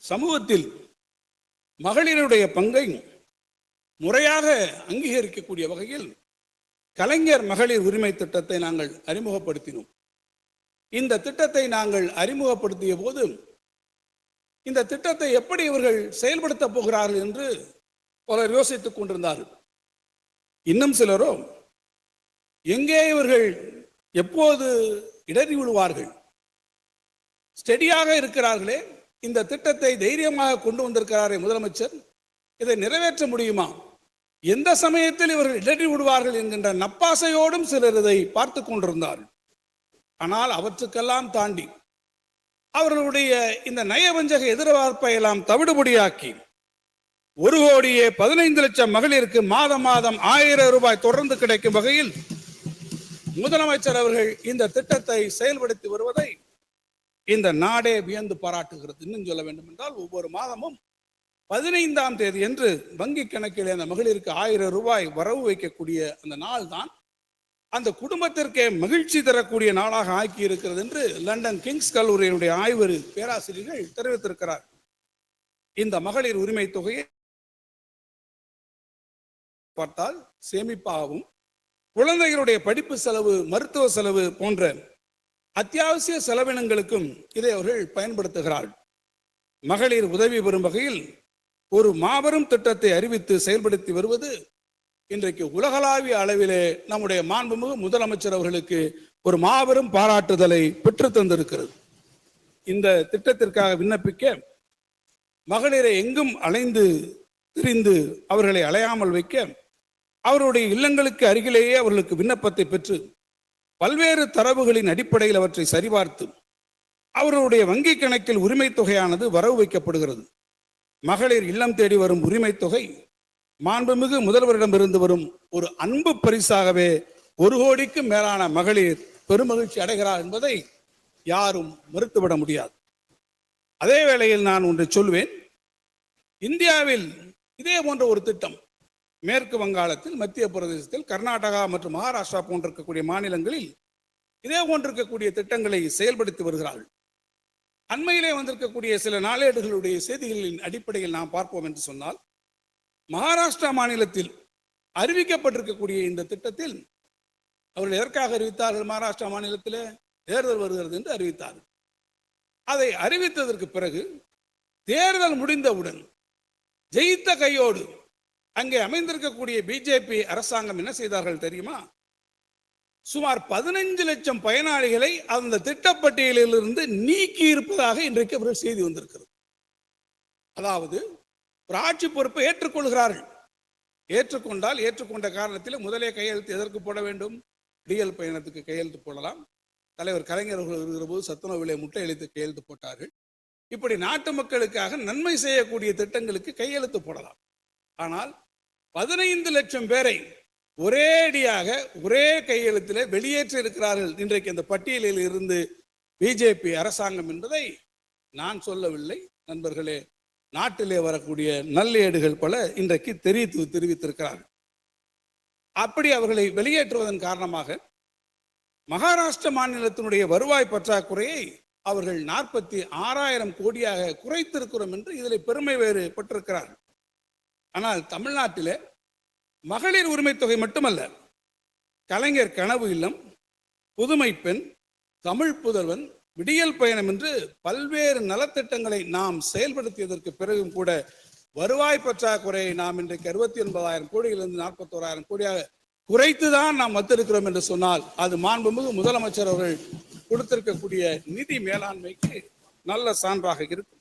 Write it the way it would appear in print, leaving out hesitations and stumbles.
சமூகத்தில் மகளிருடைய பங்கை முறையாக அங்கீகரிக்கக்கூடிய வகையில் கலைஞர் மகளிர் உரிமை திட்டத்தை நாங்கள் அறிமுகப்படுத்தினோம். இந்த திட்டத்தை நாங்கள் அறிமுகப்படுத்திய போது இந்த திட்டத்தை எப்படி இவர்கள் செயல்படுத்த போகிறார்கள் என்று பலர் யோசித்துக் கொண்டிருந்தார்கள். இன்னும் சிலரோ எங்கே இவர்கள் எப்போது இடறி விழுவார்கள், ஸ்டெடியாக இருக்கிறார்களே, இந்த திட்டத்தை தைரியமாக கொண்டு வந்திருக்கிறாரே முதலமைச்சர், இதை நிறைவேற்ற முடியுமா, எந்த சமயத்தில் இவர்கள் இடறி விடுவார்கள் என்கின்ற நப்பாசையோடும் சிலர் இதை பார்த்து கொண்டிருந்தார்கள். ஆனால் அவற்றுக்கெல்லாம் தாண்டி அவர்களுடைய இந்த நயவஞ்சக எதிர்பார்ப்பை எல்லாம் தவிடுபடியாக்கி 1,15,00,000 மகளிருக்கு மாதம் 1000 ரூபாய் தொடர்ந்து கிடைக்கும் வகையில் முதலமைச்சர் அவர்கள் இந்த திட்டத்தை செயல்படுத்தி வருவதை இந்த நாடே வியந்து பாராட்டுகிறது. இன்னும் சொல்ல வேண்டும் என்றால் ஒவ்வொரு மாதமும் 15ஆம் தேதி என்று வங்கி கணக்கில் அந்த மகளிருக்கு 1000 ரூபாய் வரவு வைக்கக்கூடிய அந்த நாள் தான் அந்த குடும்பத்திற்கே மகிழ்ச்சி தரக்கூடிய நாளாக ஆக்கி இருக்கிறது என்று லண்டன் கிங்ஸ் கல்லூரியினுடைய ஆய்வு பேராசிரியர்கள் தெரிவித்திருக்கிறார். இந்த மகளிர் உரிமை தொகையை பார்த்தால் சேமிப்பாகவும் குழந்தைகளுடைய படிப்பு செலவு, மருத்துவ செலவு போன்ற அத்தியாவசிய செலவினங்களுக்கும் இதை அவர்கள் பயன்படுத்துகிறார்கள். மகளிர் உதவி பெறும் வகையில் ஒரு மாபெரும் திட்டத்தை அறிவித்து செயல்படுத்தி வருவது இன்றைக்கு உலகளாவிய அளவிலே நம்முடைய மாண்புமிகு முதலமைச்சர் அவர்களுக்கு ஒரு மாபெரும் பாராட்டுதலை பெற்று தந்திருக்கிறது. இந்த திட்டத்திற்காக விண்ணப்பிக்க மகளிரை எங்கும் அலைந்து திரிந்து அவர்களை அலையாமல் வைக்க அவருடைய இல்லங்களுக்கு அருகிலேயே அவர்களுக்கு விண்ணப்பத்தை பெற்று பல்வேறு தரவுகளின் அடிப்படையில் அவற்றை சரிபார்த்து அவர்களுடைய வங்கி கணக்கில் உரிமை தொகையானது வரவு வைக்கப்படுகிறது. மகளிர் இல்லம் தேடி வரும் உரிமை தொகை மாண்புமிகு முதல்வரிடமிருந்து வரும் ஒரு அன்பு பரிசாகவே 1 கோடிக்கும் மேலான மகளிர் பெருமகிழ்ச்சி அடைகிறார் என்பதை யாரும் மறுத்துவிட முடியாது. அதே வேளையில் நான் ஒன்றை சொல்வேன். இந்தியாவில் இதே போன்ற ஒரு திட்டம் மேற்கு வங்காளத்தில், மத்திய பிரதேசத்தில், கர்நாடகா மற்றும் மகாராஷ்டிரா போன்ற இருக்கக்கூடிய மாநிலங்களில் இதே போன்றிருக்கக்கூடிய திட்டங்களை செயல்படுத்தி வருகிறார்கள். அண்மையிலே வந்திருக்கக்கூடிய சில நாளேடுகளுடைய செய்திகளின் அடிப்படையில் நாம் பார்ப்போம் என்று சொன்னால், மகாராஷ்டிரா மாநிலத்தில் அறிவிக்கப்பட்டிருக்கக்கூடிய இந்த திட்டத்தில் அவர்கள் எதற்காக அறிவித்தார்கள்? மகாராஷ்டிரா மாநிலத்தில் தேர்தல் வருகிறது என்று அறிவித்தார்கள். அதை அறிவித்ததற்கு பிறகு தேர்தல் முடிந்தவுடன் ஜெயித்த கையோடு அங்கே அமைந்திருக்கக்கூடிய பிஜேபி அரசாங்கம் என்ன செய்தார்கள் தெரியுமா? சுமார் 15 லட்சம் பயனாளிகளை அந்த திட்டப்பட்டியலிலிருந்து நீக்கி இருப்பதாக இன்றைக்கு ஒரு செய்தி வந்திருக்கிறது. அதாவது ஒரு ஆட்சி பொறுப்பை ஏற்றுக்கொள்கிறார்கள். ஏற்றுக்கொண்டால் ஏற்றுக்கொண்ட காரணத்தில் முதலே கையெழுத்து எதற்கு போட வேண்டும்? டிஎல் பயணத்துக்கு கையெழுத்து போடலாம். தலைவர் கலைஞர் அவர்கள் இருக்கிற போது சத்துணவிலே முட்டை அளித்து கையெழுத்து போட்டார்கள். இப்படி நாட்டு மக்களுக்காக நன்மை செய்யக்கூடிய திட்டங்களுக்கு கையெழுத்து போடலாம். ஆனால் 15 லட்சம் பேரை ஒரேடியாக ஒரே கையெழுத்திலே வெளியேற்றி இருக்கிறார்கள் இன்றைக்கு இந்த பட்டியலில் இருந்து பிஜேபி அரசாங்கம் என்பதை நான் சொல்லவில்லை. நண்பர்களே, நாட்டிலே வரக்கூடிய நல்லேடுகள் பல இன்றைக்கு தெரிவித்திருக்கிறார்கள். அப்படி அவர்களை வெளியேற்றுவதன் காரணமாக மகாராஷ்டிர மாநிலத்தினுடைய வருவாய் பற்றாக்குறையை அவர்கள் 46,000 கோடியாக குறைத்திருக்கிறோம் என்று இதில் பெருமை வேறு பட்டிருக்கிறார்கள். ஆனால் தமிழ்நாட்டிலே மகளிர் உரிமை தொகை மட்டுமல்ல, கலைஞர் கனவு இல்லம், புதுமை பெண், தமிழ் புதல்வன், விடியல் பயணம் என்று பல்வேறு நலத்திட்டங்களை நாம் செயல்படுத்தியதற்கு பிறகும் கூட வருவாய் பற்றாக்குறையை நாம் இன்றைக்கு 69,000 கோடியிலிருந்து 41,000 கோடியாக குறைத்துதான் நாம் வந்திருக்கிறோம் என்று சொன்னால் அது மாண்புமிகு முதலமைச்சர் அவர்கள் கொடுத்திருக்கக்கூடிய நிதி மேலாண்மைக்கு நல்ல சான்றாக இருக்கும்.